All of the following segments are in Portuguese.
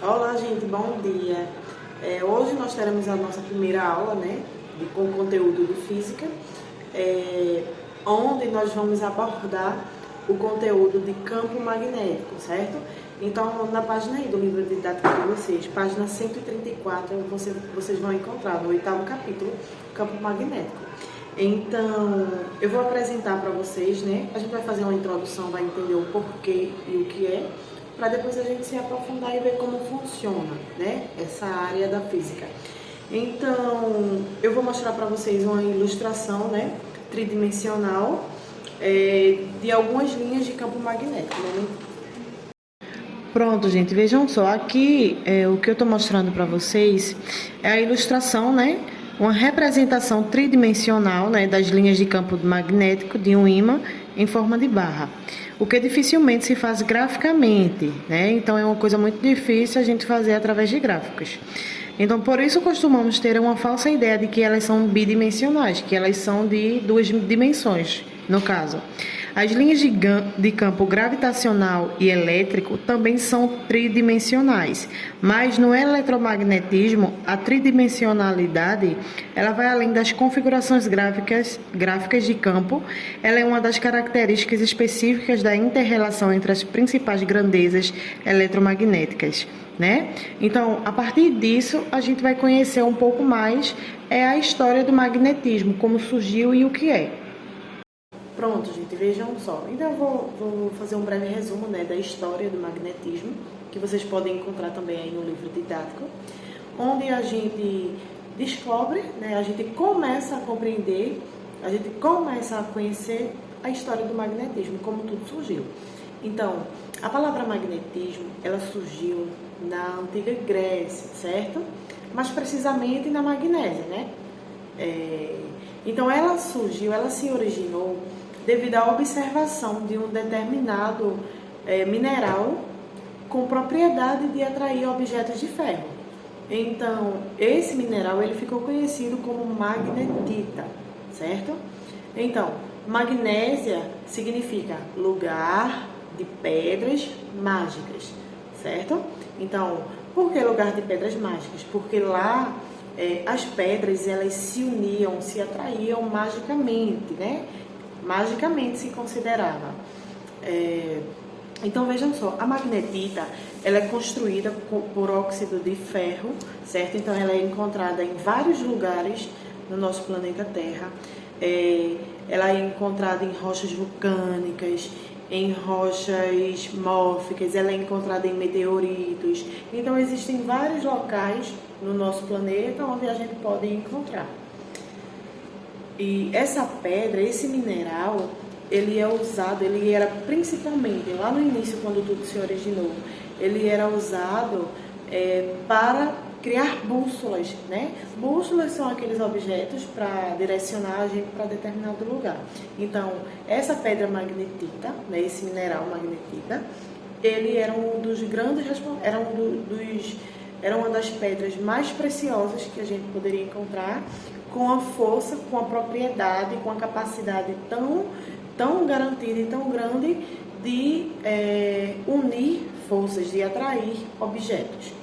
Olá, gente, bom dia. Hoje nós teremos a nossa primeira aula, com conteúdo de física, onde nós vamos abordar o conteúdo de campo magnético, certo? Então, na página aí do livro didático de vocês, página 134, vocês vão encontrar no 8º capítulo, campo magnético. Então, eu vou apresentar para vocês, A gente vai fazer uma introdução, vai entender o porquê e o que é, para depois a gente se aprofundar e ver como funciona, essa área da física. Então, eu vou mostrar para vocês uma ilustração, tridimensional, de algumas linhas de campo magnético, Pronto, gente, vejam só, aqui o que eu estou mostrando para vocês é a ilustração, uma representação tridimensional, das linhas de campo magnético de um ímã em forma de barra, o que dificilmente se faz graficamente, Então é uma coisa muito difícil a gente fazer através de gráficos. Então, por isso costumamos ter uma falsa ideia de que elas são bidimensionais, que elas são de duas dimensões, no caso. As linhas de campo gravitacional e elétrico também são tridimensionais, mas no eletromagnetismo, a tridimensionalidade ela vai além das configurações gráficas de campo. Ela é uma das características específicas da inter-relação entre as principais grandezas eletromagnéticas. Então, a partir disso, a gente vai conhecer um pouco mais a história do magnetismo, como surgiu e o que é. Pronto, gente, vejam só. Então, eu vou fazer um breve resumo da história do magnetismo, que vocês podem encontrar também aí no livro didático, onde a gente descobre, a gente começa a compreender, a gente começa a conhecer a história do magnetismo, como tudo surgiu. Então, a palavra magnetismo, ela surgiu na antiga Grécia, certo? Mais precisamente na Magnésia, Então, ela se originou devido à observação de um determinado mineral com propriedade de atrair objetos de ferro. Então, esse mineral ele ficou conhecido como magnetita, certo? Então, Magnésia significa lugar de pedras mágicas, certo? Então, por que lugar de pedras mágicas? Porque lá as pedras elas se uniam, se atraíam magicamente, Magicamente se considerava. Então vejam só, a magnetita ela é construída por óxido de ferro, certo? Então ela é encontrada em vários lugares no nosso planeta Terra. Ela é encontrada em rochas vulcânicas, em rochas mórficas, ela é encontrada em meteoritos. Então existem vários locais no nosso planeta onde a gente pode encontrar. E essa pedra, esse mineral, ele era principalmente, lá no início, quando tudo se originou, ele era usado para criar bússolas, Bússolas são aqueles objetos para direcionar a gente para determinado lugar. Então, essa pedra magnetita, esse mineral magnetita, ele era era uma das pedras mais preciosas que a gente poderia encontrar, com a força, com a propriedade, com a capacidade tão garantida e tão grande de unir forças, de atrair objetos.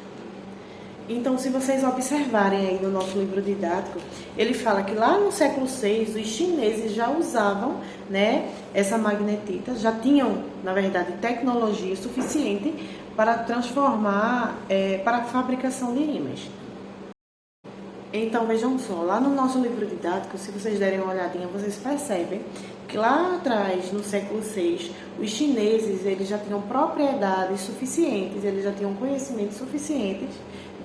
Então, se vocês observarem aí no nosso livro didático, ele fala que lá no século VI, os chineses já usavam, essa magnetita, já tinham, na verdade, tecnologia suficiente para transformar, para a fabricação de ímãs. Então, vejam só, lá no nosso livro didático, se vocês derem uma olhadinha, vocês percebem que lá atrás, no século VI, os chineses eles já tinham propriedades suficientes, eles já tinham conhecimentos suficientes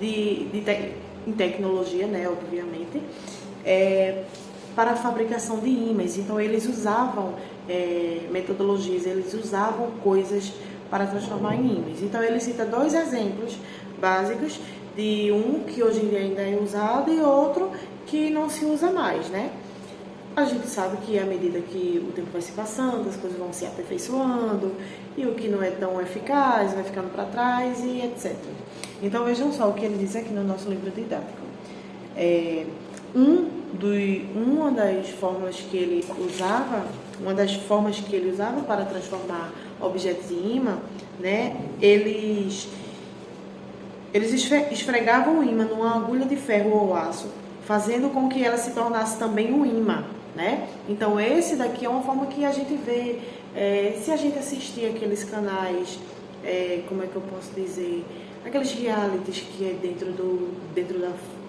em tecnologia, obviamente, para a fabricação de ímãs. Então, eles usavam metodologias, eles usavam coisas para transformar em ímãs. Então, ele cita dois exemplos básicos de um que hoje em dia ainda é usado e outro que não se usa mais, A gente sabe que à medida que o tempo vai se passando, as coisas vão se aperfeiçoando e o que não é tão eficaz vai ficando para trás e etc. Então vejam só o que ele diz aqui no nosso livro didático. Uma das formas que ele usava para transformar objetos em ímã, Eles esfregavam o ímã numa agulha de ferro ou aço, fazendo com que ela se tornasse também um ímã, né? Então esse daqui é uma forma que a gente vê, se a gente assistir aqueles canais, como é que eu posso dizer, aqueles realities que é dentro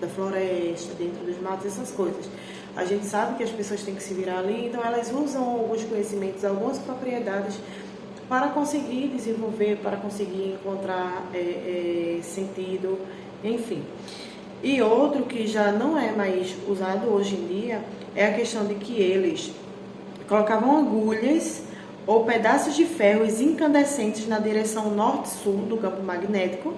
da floresta, dentro dos matos, essas coisas. A gente sabe que as pessoas têm que se virar ali, então elas usam alguns conhecimentos, algumas propriedades para conseguir desenvolver, para conseguir encontrar sentido, enfim. E outro que já não é mais usado hoje em dia é a questão de que eles colocavam agulhas ou pedaços de ferros incandescentes na direção norte-sul do campo magnético,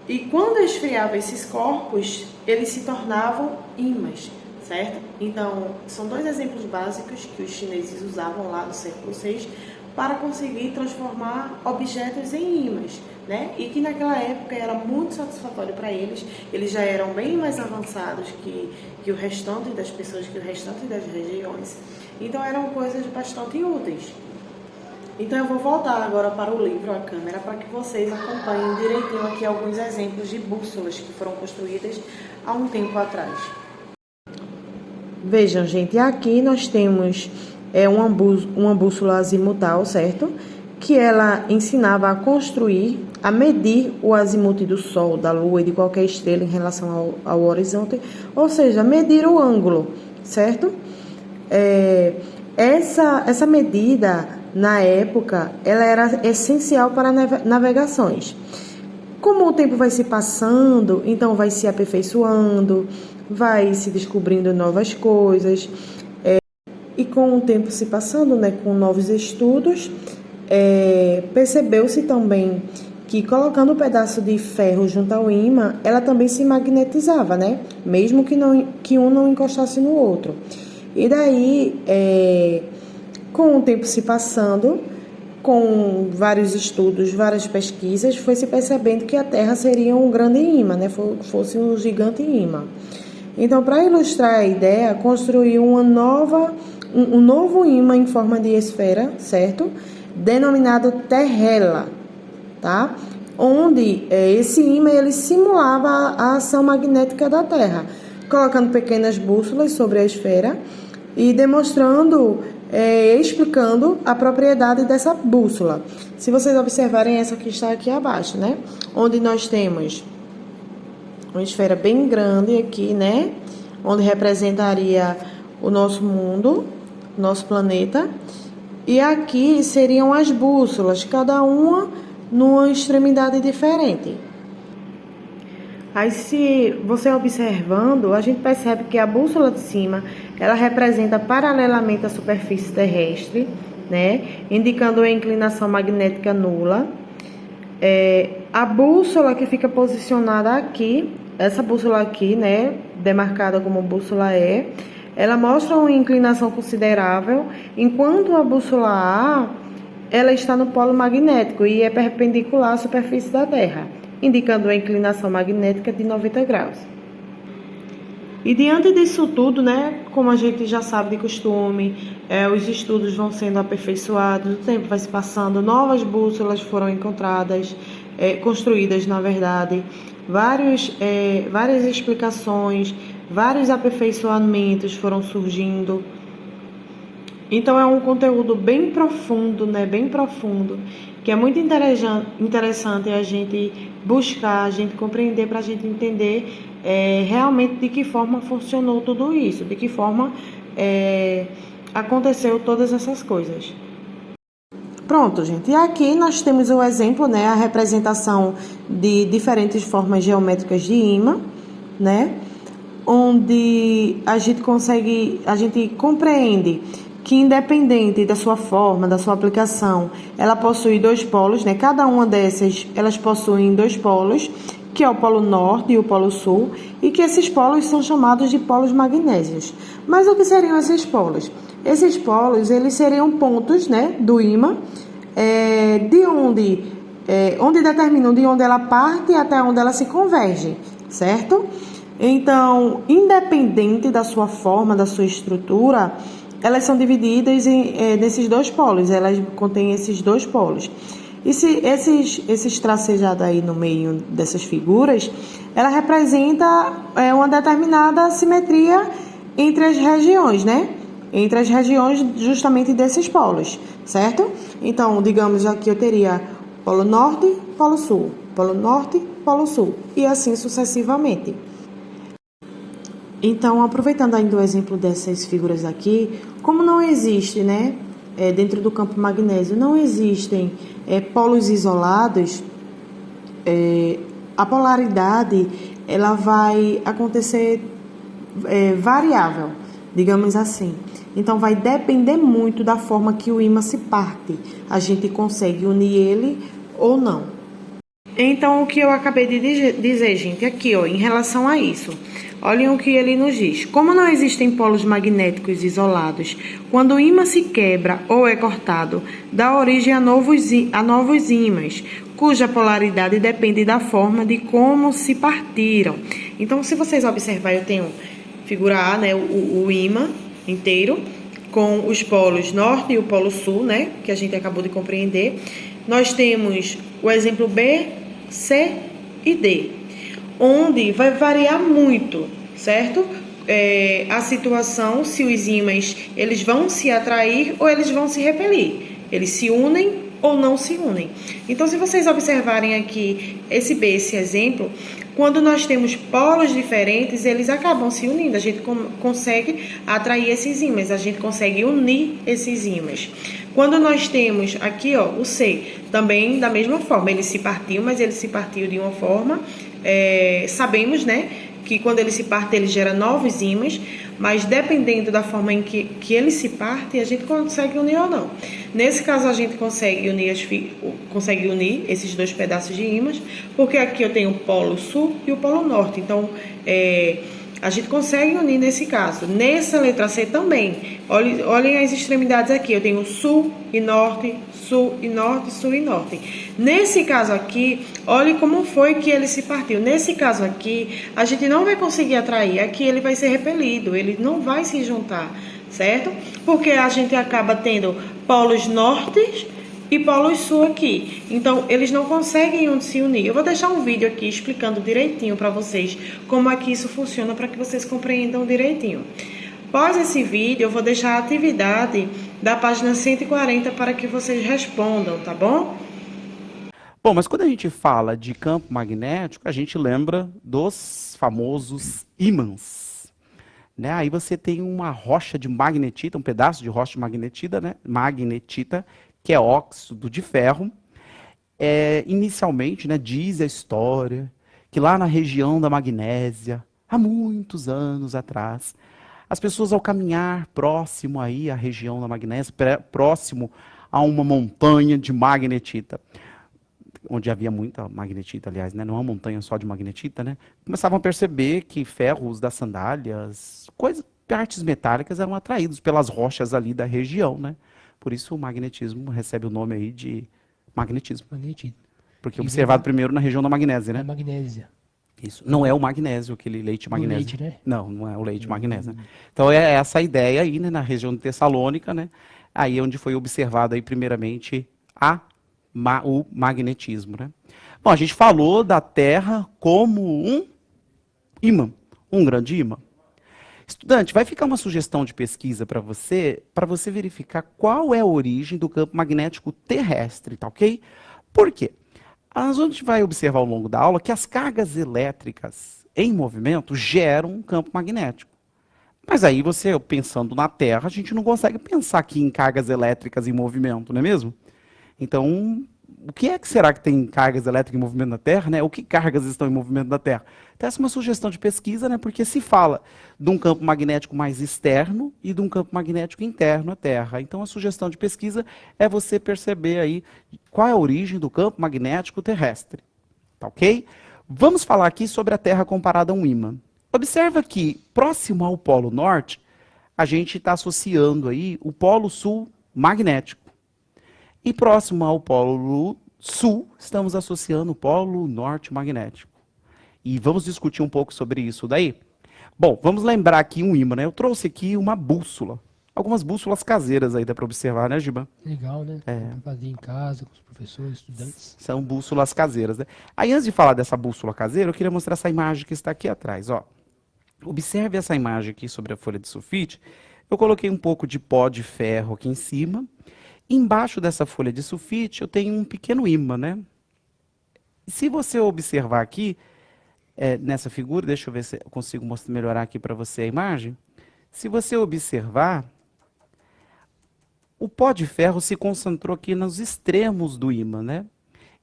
e quando esfriava esses corpos, eles se tornavam ímãs, certo? Então, são dois exemplos básicos que os chineses usavam lá no século VI para conseguir transformar objetos em ímãs, né? E que naquela época era muito satisfatório para eles. Eles já eram bem mais avançados que o restante das pessoas, que o restante das regiões. Então eram coisas bastante úteis. Então eu vou voltar agora para o livro, a câmera, para que vocês acompanhem direitinho aqui alguns exemplos de bússolas que foram construídas há um tempo atrás. Vejam, gente, aqui nós temos uma bússola azimutal, certo? Que ela ensinava a construir, a medir o azimute do Sol, da Lua e de qualquer estrela em relação ao horizonte, ou seja, medir o ângulo, certo? Essa medida, na época, ela era essencial para navegações. Como o tempo vai se passando, então vai se aperfeiçoando, vai se descobrindo novas coisas, e com o tempo se passando, né, com novos estudos, percebeu-se também que colocando um pedaço de ferro junto ao ímã, ela também se magnetizava, né, mesmo que um não encostasse no outro. E daí, com o tempo se passando, com vários estudos, várias pesquisas, foi se percebendo que a Terra seria um grande ímã, né? Fosse um gigante ímã. Então, para ilustrar a ideia, construiu um novo ímã em forma de esfera, certo? Denominado Terrela, tá? Onde esse ímã ele simulava a ação magnética da Terra, colocando pequenas bússolas sobre a esfera e demonstrando, explicando a propriedade dessa bússola. Se vocês observarem essa que está aqui abaixo, né? Onde nós temos uma esfera bem grande aqui, né? Onde representaria o nosso mundo, nosso planeta. E aqui seriam as bússolas, cada uma numa extremidade diferente. Aí, se você observando, a gente percebe que a bússola de cima, ela representa paralelamente a superfície terrestre, né? Indicando a inclinação magnética nula. A bússola que fica posicionada aqui, essa bússola aqui, né? Demarcada como bússola E, ela mostra uma inclinação considerável, enquanto a bússola A, ela está no polo magnético e é perpendicular à superfície da Terra, indicando a inclinação magnética de 90 graus. E diante disso tudo, né, como a gente já sabe de costume, os estudos vão sendo aperfeiçoados, o tempo vai se passando, novas bússolas foram encontradas, construídas na verdade, várias explicações, vários aperfeiçoamentos foram surgindo. Então é um conteúdo bem profundo, né, bem profundo, que é muito interessante a gente buscar, a gente compreender, para a gente entender realmente de que forma funcionou tudo isso, de que forma aconteceu todas essas coisas. Pronto, gente. E aqui nós temos o exemplo, né, a representação de diferentes formas geométricas de ímã, né, onde a gente compreende que, independente da sua forma, da sua aplicação, ela possui dois polos, né? Cada uma dessas, elas possuem dois polos, que é o polo norte e o polo sul, e que esses polos são chamados de polos magnésios. Mas o que seriam esses polos? Esses polos, eles seriam pontos, né, do ímã, onde determinam de onde ela parte até onde ela se converge, certo? Então, independente da sua forma, da sua estrutura, elas são divididas nesses dois polos, elas contêm esses dois polos. E se esses tracejados aí no meio dessas figuras, ela representa uma determinada simetria entre as regiões, né? Entre as regiões justamente desses polos, certo? Então, digamos aqui eu teria polo norte, polo sul, polo norte, polo sul, e assim sucessivamente. Então, aproveitando ainda o exemplo dessas figuras aqui, como não existe, né, dentro do campo magnésio, não existem polos isolados, a polaridade ela vai acontecer variável, digamos assim. Então, vai depender muito da forma que o ímã se parte. A gente consegue unir ele ou não. Então, o que eu acabei de dizer, gente, aqui, ó, em relação a isso. Olhem o que ele nos diz. Como não existem polos magnéticos isolados, quando o ímã se quebra ou é cortado, dá origem a novos ímãs, cuja polaridade depende da forma de como se partiram. Então, se vocês observarem, eu tenho figura A, né, o ímã inteiro, com os polos norte e o polo sul, né, que a gente acabou de compreender. Nós temos o exemplo B, C e D, onde vai variar muito, certo? A situação, se os ímãs eles vão se atrair ou eles vão se repelir. Eles se unem ou não se unem. Então, se vocês observarem aqui esse exemplo, quando nós temos polos diferentes, eles acabam se unindo. A gente consegue atrair esses ímãs, a gente consegue unir esses ímãs. Quando nós temos aqui, ó, o C, também da mesma forma, ele se partiu, mas ele se partiu de uma forma, sabemos, né, que quando ele se parte, ele gera novos ímãs, mas dependendo da forma em que ele se parte, a gente consegue unir ou não. Nesse caso, a gente consegue unir esses dois pedaços de ímãs, porque aqui eu tenho o polo sul e o polo norte, então a gente consegue unir nesse caso. Nessa letra C também, olhem as extremidades aqui, eu tenho sul e norte, sul e norte, sul e norte. Nesse caso aqui, olhe como foi que ele se partiu. Nesse caso aqui, a gente não vai conseguir atrair, aqui ele vai ser repelido, ele não vai se juntar, certo? Porque a gente acaba tendo polos norte e polos sul aqui. Então, eles não conseguem se unir. Eu vou deixar um vídeo aqui explicando direitinho para vocês como é que isso funciona, para que vocês compreendam direitinho. Após esse vídeo, eu vou deixar a atividade da página 140 para que vocês respondam, tá bom? Bom, mas quando a gente fala de campo magnético, a gente lembra dos famosos ímãs, né? Aí você tem uma rocha de magnetita, um pedaço de rocha de magnetita, né? Magnetita, que é óxido de ferro. Inicialmente, né, diz a história que lá na região da Magnésia, há muitos anos atrás, as pessoas ao caminhar próximo aí à região da Magnésia, próximo a uma montanha de magnetita, onde havia muita magnetita, aliás, né? Não é uma montanha só de magnetita, né? Começavam a perceber que ferros das sandálias, partes metálicas eram atraídos pelas rochas ali da região, né? Por isso o magnetismo recebe o nome aí de magnetismo. Magnetismo. Porque observado primeiro na região da Magnésia, né? É magnésia. Isso. Não é o magnésio, aquele leite magnésio. Leite, né? Não, não é o leite magnésio. Né? Então é essa a ideia aí, né? Na região de Tessalônica, né? Aí onde foi observado aí primeiramente o magnetismo, né? Bom, a gente falou da Terra como um ímã, um grande ímã. Estudante, vai ficar uma sugestão de pesquisa para você verificar qual é a origem do campo magnético terrestre, tá ok? Por quê? A gente vai observar ao longo da aula que as cargas elétricas em movimento geram um campo magnético. Mas aí você, pensando na Terra, a gente não consegue pensar aqui em cargas elétricas em movimento, não é mesmo? Então, o que será que tem cargas elétricas em movimento na Terra, né? O que cargas estão em movimento na Terra? Então, essa é uma sugestão de pesquisa, né? Porque se fala de um campo magnético mais externo e de um campo magnético interno à Terra. Então, a sugestão de pesquisa é você perceber aí qual é a origem do campo magnético terrestre. Tá ok? Vamos falar aqui sobre a Terra comparada a um ímã. Observa que, próximo ao Polo Norte, a gente está associando aí o Polo Sul magnético. E próximo ao Polo Sul, estamos associando o Polo Norte magnético. E vamos discutir um pouco sobre isso daí? Bom, vamos lembrar aqui um ímã, né? Eu trouxe aqui uma bússola. algumas bússolas caseiras aí, dá para observar, né, Giba? Legal, né? Pra fazer em casa, com os professores, estudantes. São bússolas caseiras, né? Aí, antes de falar dessa bússola caseira, eu queria mostrar essa imagem que está aqui atrás, ó. Observe essa imagem aqui sobre a folha de sulfite. Eu coloquei um pouco de pó de ferro aqui em cima. Embaixo dessa folha de sulfite, eu tenho um pequeno ímã, né? E se você observar aqui, nessa figura, deixa eu ver se eu consigo melhorar aqui para você a imagem. Se você observar, o pó de ferro se concentrou aqui nos extremos do ímã, né?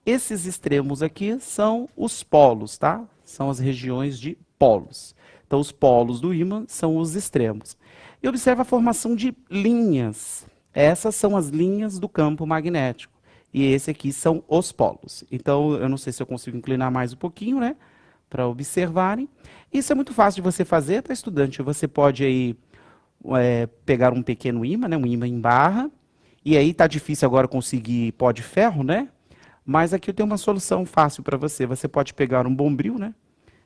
Esses extremos aqui são os polos, tá? São as regiões de polos. Então, os polos do ímã são os extremos. E observa a formação de linhas. Essas são as linhas do campo magnético. E esse aqui são os polos. Então, eu não sei se eu consigo inclinar mais um pouquinho, né? Para observarem. Isso é muito fácil de você fazer, tá, estudante? Você pode aí pegar um pequeno ímã, né? Um ímã em barra. E aí tá difícil agora conseguir pó de ferro, né? Mas aqui eu tenho uma solução fácil para você. Você pode pegar um bombril, né?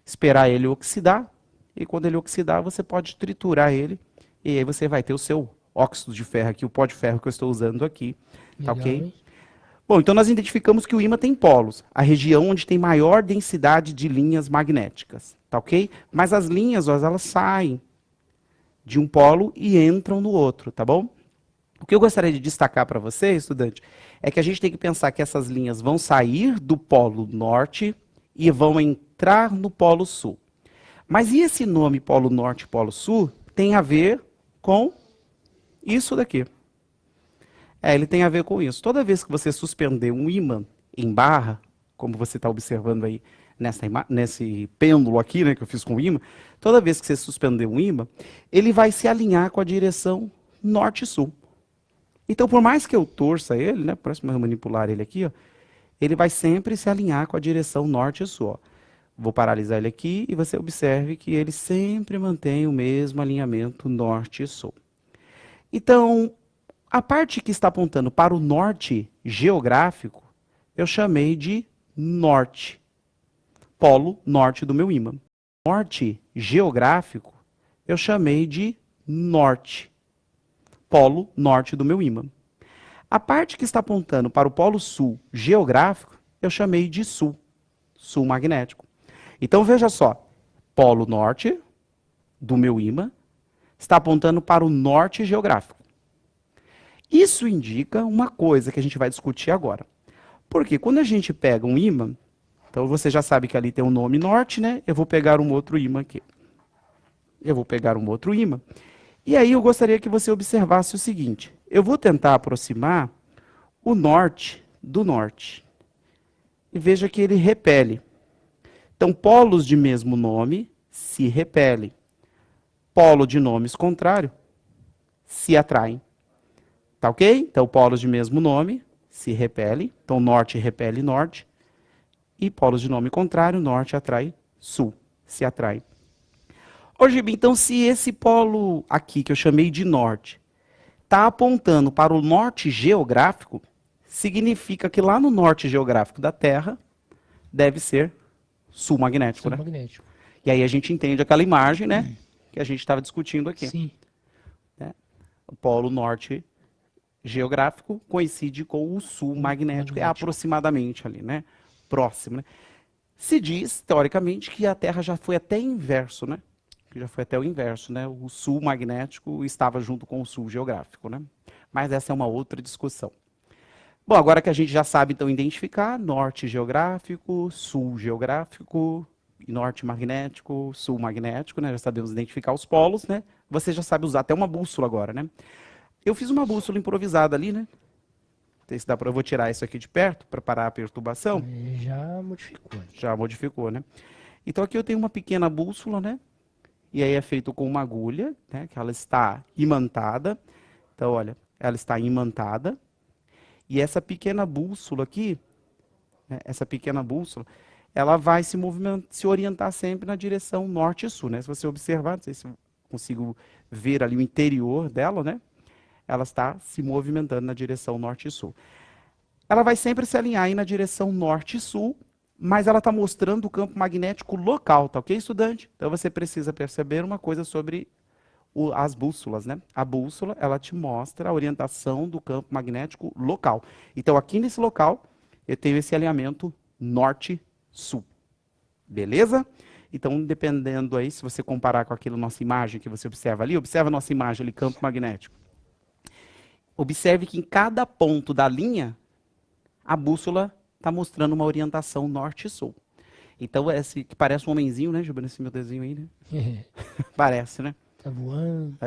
Esperar ele oxidar. E quando ele oxidar, você pode triturar ele. E aí você vai ter o seu óxido de ferro aqui, o pó de ferro que eu estou usando aqui. Tá Legal, ok? hein? Bom, então nós identificamos que o ímã tem polos. A região onde tem maior densidade de linhas magnéticas. Tá ok? Mas as linhas, ó, elas saem de um polo e entram no outro, tá bom? O que eu gostaria de destacar para você, estudante, é que a gente tem que pensar que essas linhas vão sair do polo norte e vão entrar no polo sul. Mas e esse nome polo norte e polo sul tem a ver com isso daqui. Ele tem a ver com isso. Toda vez que você suspender um ímã em barra, como você está observando aí nesse pêndulo aqui, né, que eu fiz com o ímã, toda vez que você suspender um ímã, ele vai se alinhar com a direção norte e sul. Então, por mais que eu torça ele, né, parece que eu manipular ele aqui, ó, ele vai sempre se alinhar com a direção norte e sul. Ó. Vou paralisar ele aqui e você observe que ele sempre mantém o mesmo alinhamento norte e sul. Então, a parte que está apontando para o norte geográfico, eu chamei de norte. Polo norte do meu ímã. Norte geográfico, eu chamei de norte. Polo norte do meu ímã. A parte que está apontando para o polo sul geográfico, eu chamei de sul. Sul magnético. Então, veja só. Polo norte do meu ímã está apontando para o norte geográfico. Isso indica uma coisa que a gente vai discutir agora. Porque quando a gente pega um ímã, então você já sabe que ali tem o nome norte, né? Eu vou pegar um outro ímã aqui. Eu vou pegar um outro ímã. E aí eu gostaria que você observasse o seguinte. Eu vou tentar aproximar o norte do norte. E veja que ele repele. Então, polos de mesmo nome se repelem. Polo de nomes contrários se atraem. Tá ok? Então, polos de mesmo nome se repelem. Então, norte repele norte. E polos de nome contrário, norte atrai sul. Se atrai. Ô, Gibi, então, se esse polo aqui, que eu chamei de norte, está apontando para o norte geográfico, significa que lá no norte geográfico da Terra deve ser sul magnético, né? Magnético. E aí a gente entende aquela imagem, né? Que a gente estava discutindo aqui. Sim. Né? O polo norte geográfico coincide com o sul magnético. É aproximadamente ali, né? Próximo, né? Se diz, teoricamente, que a Terra já foi até inverso, né? Que já foi até o inverso, né? O sul magnético estava junto com o sul geográfico, né? Mas essa é uma outra discussão. Bom, agora que a gente já sabe, então, identificar norte geográfico, sul geográfico, norte magnético, sul magnético, né? Já sabemos identificar os polos, né? Você já sabe usar até uma bússola agora, né? Eu fiz uma bússola improvisada ali, né? Não sei se dá pra... Eu vou tirar isso aqui de perto para parar a perturbação. Já modificou. Já modificou, né? Então aqui eu tenho uma pequena bússola, né? E aí é feito com uma agulha, né? Que ela está imantada. Então, olha, ela está imantada. E essa pequena bússola aqui, né? Essa pequena bússola, ela vai se orientar sempre na direção norte e sul, né? Se você observar, não sei se eu consigo ver ali o interior dela, né? Ela está se movimentando na direção norte e sul. Ela vai sempre se alinhar aí na direção norte e sul, mas ela está mostrando o campo magnético local, tá ok, estudante? Então você precisa perceber uma coisa sobre as bússolas, né? A bússola, ela te mostra a orientação do campo magnético local. Então, aqui nesse local, eu tenho esse alinhamento norte-sul. Beleza? Então, dependendo aí, se você comparar com aquela nossa imagem que você observa ali, observa a nossa imagem ali, campo magnético. Observe que em cada ponto da linha, a bússola está mostrando uma orientação norte-sul. Então, esse que parece um homenzinho, né, Juba, nesse meu desenho aí, né? Parece, né? Tá voando.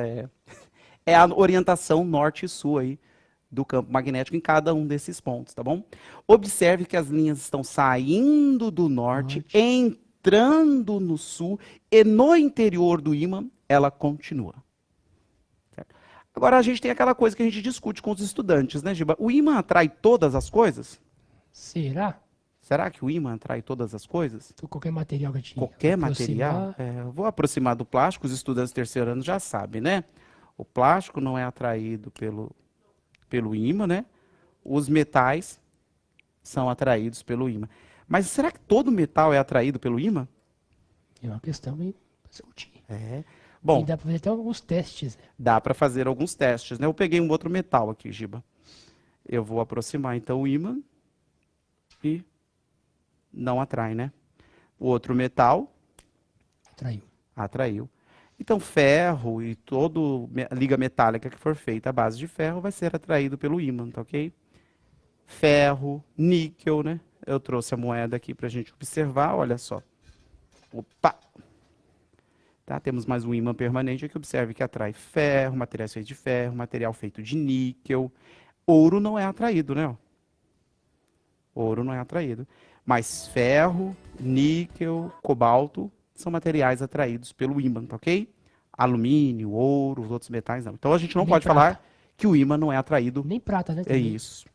É a orientação norte e sul aí do campo magnético em cada um desses pontos, tá bom? Observe que as linhas estão saindo do norte, entrando no sul, e no interior do ímã, ela continua. Certo? Agora, a gente tem aquela coisa que a gente discute com os estudantes, né, Giba? O ímã atrai todas as coisas? Será? Será que o ímã atrai todas as coisas? Então, qualquer material que a gente Qualquer aproximar, material? Eu vou aproximar do plástico, os estudantes do terceiro ano já sabem, né? O plástico não é atraído pelo ímã, né? Os metais são atraídos pelo ímã. Mas será que todo metal é atraído pelo ímã? é uma questão meio pra discutir. Bom, E dá pra fazer até alguns testes, né? dá para fazer alguns testes, né? Eu peguei um outro metal aqui, Giba. Eu vou aproximar então o ímã e não atrai, né? O outro metal Atraiu. atraiu. Então, ferro e toda liga metálica que for feita à base de ferro vai ser atraído pelo ímã, tá ok? Ferro, níquel, né? Eu trouxe a moeda aqui para a gente observar, olha só. Opa! Tá? Temos mais um ímã permanente aqui, observe que atrai ferro, materiais feitos de ferro, material feito de níquel. Ouro não é atraído, né? Ouro não é atraído. Mas ferro, níquel, cobalto são materiais atraídos pelo ímã, tá ok? Alumínio, ouro, os outros metais não. Então a gente não Nem pode prata. falar que o ímã não é atraído. Nem prata, né? É isso.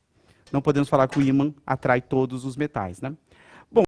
Não podemos falar que o ímã atrai todos os metais, né?